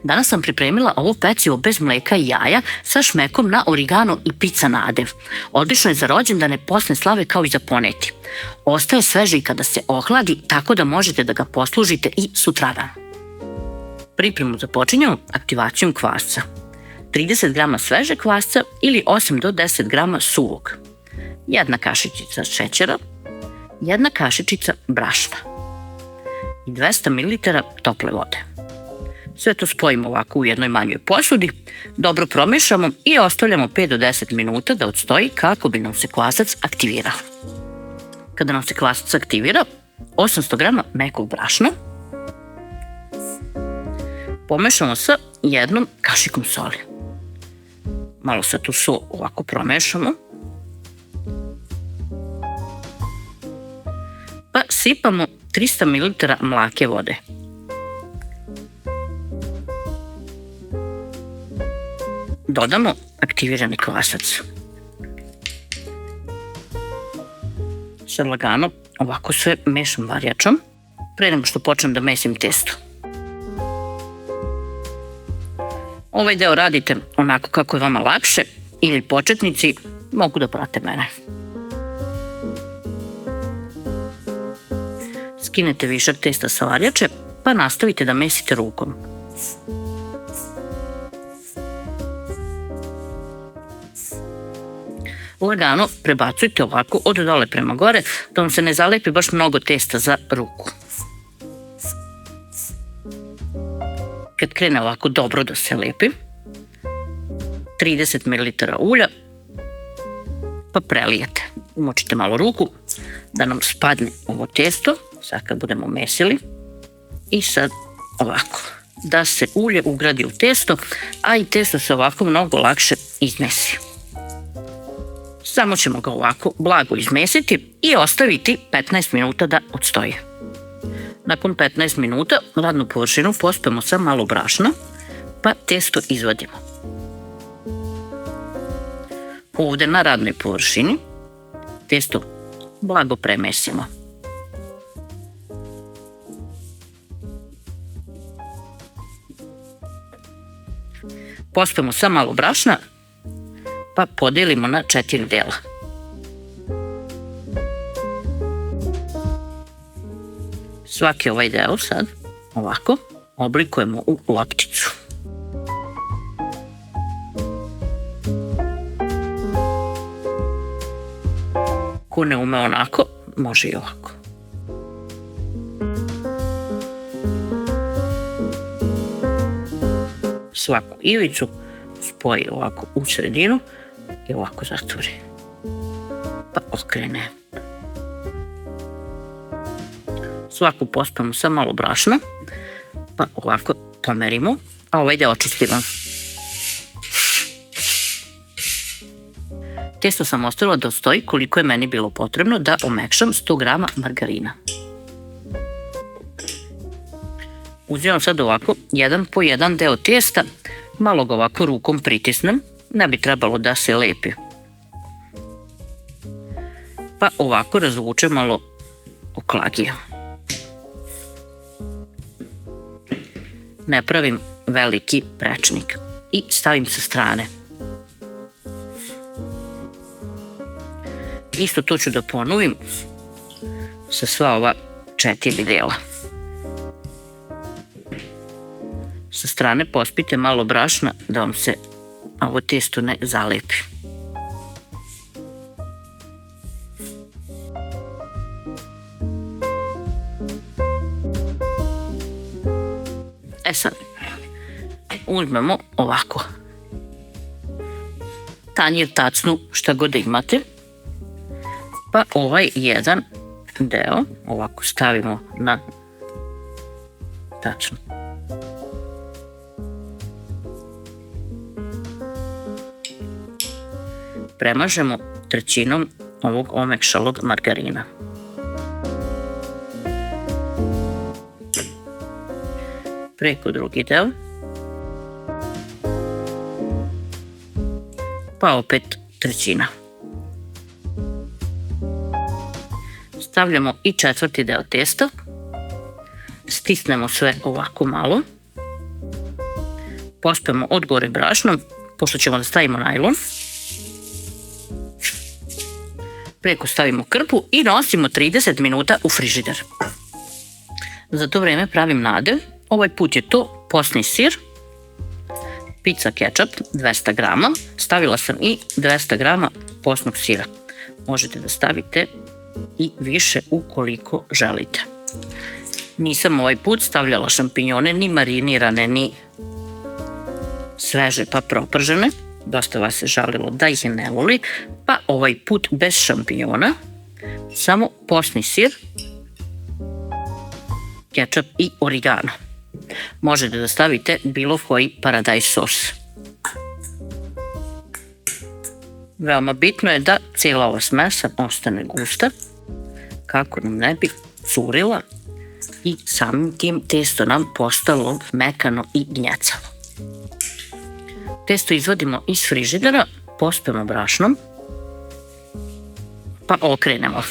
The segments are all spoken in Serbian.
Danas sam pripremila ovo pecivo bez mleka i jaja sa šmekom na origano i pizza nadev. Odlično je za rođendane, posne slave kao i za poneti. Ostaje sveže i kada se ohladi, tako da možete da ga poslužite i sutradan. Pripremu započinjamo aktivacijom kvasca. 30 g sveže kvasca ili 8 do 10 g suvog. 1 kašičica šećera, 1 kašičica brašna i 200 ml tople vode. Sve to spojimo ovako u jednoj manjoj posudi, dobro promešamo i ostavljamo 5 do 10 minuta da odstoji kako bi nam se kvasac aktivirao. Kada nam se kvasac aktivira, 800 g mekog brašna pomešamo sa 1 kašikom soli. Malo sad tu sol ovako promešamo. Pa sipamo 300 ml mlake vode. Dodamo aktivirani kvasac. Sad lagano ovako sve mešam varjačom pre nego što počnem da mesim testo. Ovaj deo radite onako kako je vama lakše ili početnici mogu da prate mene. Skinete višak testa sa varjače pa nastavite da mesite rukom. Lagano prebacujte ovako od dole prema gore da vam se ne zalepi baš mnogo testa za ruku. Kad krene ovako dobro da se lepi, 30 ml ulja, pa prelijete. Umočite malo ruku da nam spadne ovo testo, sad kad budemo mesili. I sad ovako, da se ulje ugradi u testo, a i testo se ovako mnogo lakše izmesi. Samo ćemo ga ovako blago izmesiti i ostaviti 15 minuta da odstoji. Nakon 15 minuta radnu površinu pospemo sa malo brašna, pa testo izvadimo. Ovde na radnoj površini testo blago premesimo. Pospemo sa malo brašna, pa podelimo na 4 dela. Svaki ovaj deo sad ovako oblikujemo u lopticu. Ko ne ume onako, može i ovako. Svaku ivicu spoji ovako u sredinu i ovako zatvori. Pa okrene. Svaku pospemo sa malo brašna, pa ovako pomerimo, a ovaj deo očistimo. Testo sam ostavila da stoji koliko je meni bilo potrebno da omekšam 100 g margarina. Uzimam sad ovako jedan po jedan deo testa, malo ga ovako rukom pritisnem, ne bi trebalo da se lepi. Pa ovako razvučem malo oklagija. Ne pravim veliki prečnik i stavim sa strane. Isto to ću da ponovim sa sva ova 4 dela. Sa strane pospite malo brašna da vam se ovo testo ne zalepi. E sad, uzmemo ovako tanjir, tacnu, šta god da imate, pa ovaj jedan deo ovako stavimo na tacnu. Premažemo trećinom ovog omekšalog margarina. Preko drugi deo. Pa opet trećina. Stavljamo i četvrti deo testa. Stisnemo sve ovako malo. pospemo od gore brašnom, pošto ćemo da stavimo najlon. Preko stavimo krpu i nosimo 30 minuta u frižider. Za to vreme pravim nadev. Ovaj put je to posni sir, pizza kečap 200 grama, stavila sam i 200 grama posnog sira. Možete da stavite i više ukoliko želite. Nisam ovaj put stavljala šampinjone, ni marinirane, ni sveže pa propržene. Dosta vas se žalilo da ih ne voli, pa ovaj put bez šampinjona, samo posni sir, kečap i origano. Možete da stavite bilo koji paradajz sos. Veoma bitno je da cijela ova smesa ostane gusta, kako nam ne bi curila i samim tim testo nam postalo mekano i gnjecavo. Testo izvadimo iz frižidera, pospemo brašnom, pa okrenemo.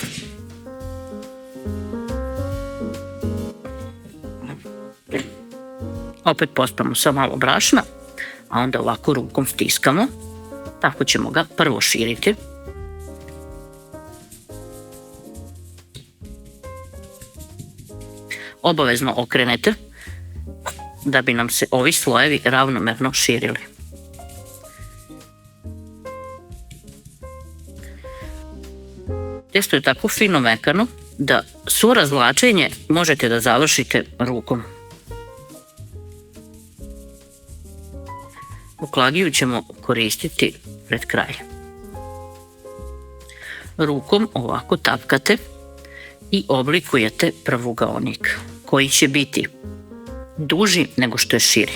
Opet pospemo sa malo brašna, a onda ovako rukom stiskamo. Tako ćemo ga prvo širiti. Obavezno okrenete da bi nam se ovi slojevi ravnomerno širili. Testo je tako fino mekano da svo razvlačenje možete da završite rukom. Oklagiju ćemo koristiti pred kraj. Rukom ovako tapkate i oblikujete pravugaonik koji će biti duži nego što je širi.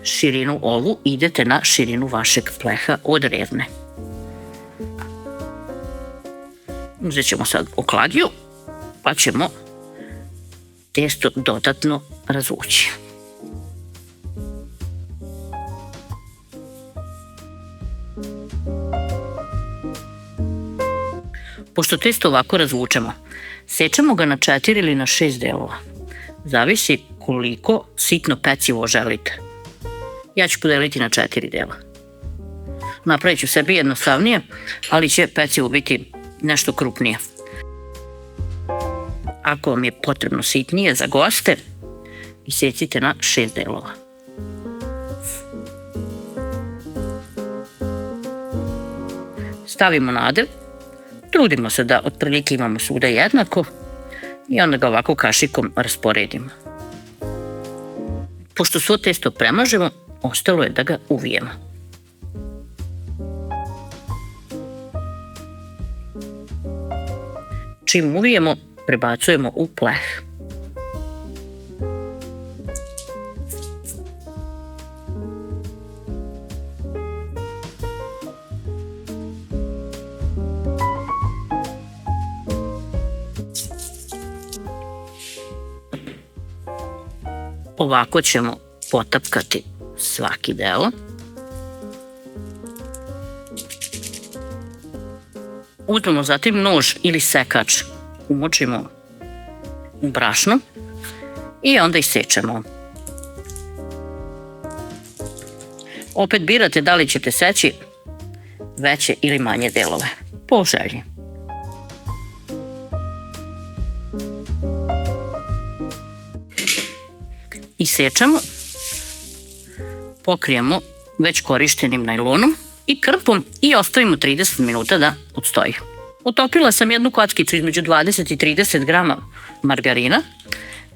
Širinu ovu idete na širinu vašeg pleha od revne. Uzet ćemo sad oklagiju pa ćemo testo dodatno razvući. Pošto testo ovako razvučemo, sečemo ga na 4 ili na 6 delova. Zavisi koliko sitno pecivo želite. Ja ću podeliti na 4 dela. Napravit ću sebi jednostavnije, ali će pecivo biti nešto krupnije. Ako vam je potrebno sitnije za goste, isecite na 6 delova. Stavimo nadev. Trudimo se da otprilike imamo svuda jednako i onda ga ovako kašikom rasporedimo. Pošto svo testo premažemo, ostalo je da ga uvijemo. Čim uvijemo, prebacujemo u pleh. Ovako ćemo potapkati svaki deo. Uzmemo zatim nož ili sekač, umočimo u brašno i onda isečemo. Opet birate da li ćete seći veće ili manje delove, po želji. Isečemo, pokrijemo već korištenim najlonom i krpom i ostavimo 30 minuta da odstoji. Otopila sam jednu kockicu između 20 i 30 grama margarina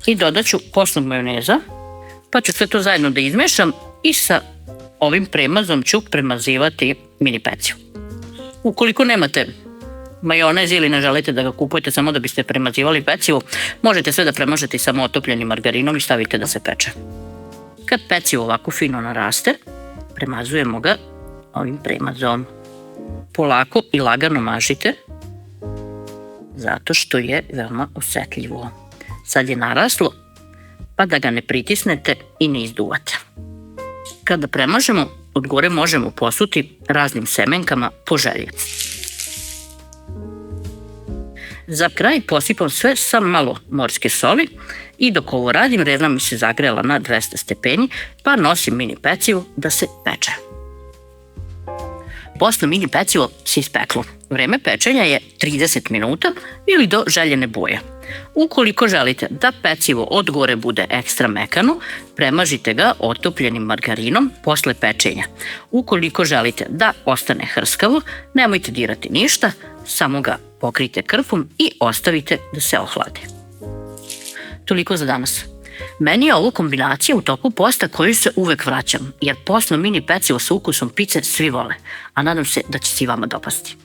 i dodat ću posnog majoneza, pa ću sve to zajedno da izmešam i sa ovim premazom ću premazivati mini pecivo. Ukoliko nemate majonez ili ne želite da ga kupujete samo da biste premazivali pecivo, možete sve da premažete i samo otopljenim margarinom i stavite da se peče. Kad pecivo ovako fino naraste, premazujemo ga ovim premazom. Polako i lagano mažite, zato što je veoma osetljivo. Sad je naraslo, pa da ga ne pritisnete i ne izduvate. Kada premažemo, od gore možemo posuti raznim semenkama po želji. Za kraj posipam sve sa malo morske soli i dok ovo radim rezna mi se zagrela na 200 stepeni pa nosim mini pecivo da se peče. Posle mini pecivo se ispeklo. Vreme pečenja je 30 minuta ili do željene boje. Ukoliko želite da pecivo od gore bude ekstra mekano, premažite ga otopljenim margarinom posle pečenja. Ukoliko želite da ostane hrskavo, nemojte dirati ništa, samo ga pokrijte krpom i ostavite da se ohladi. Toliko za danas. Meni je ovo kombinacija u toku posta koju se uvek vraćam, jer postno mini pecivo sa ukusom pice svi vole, a nadam se da će se i vama dopasti.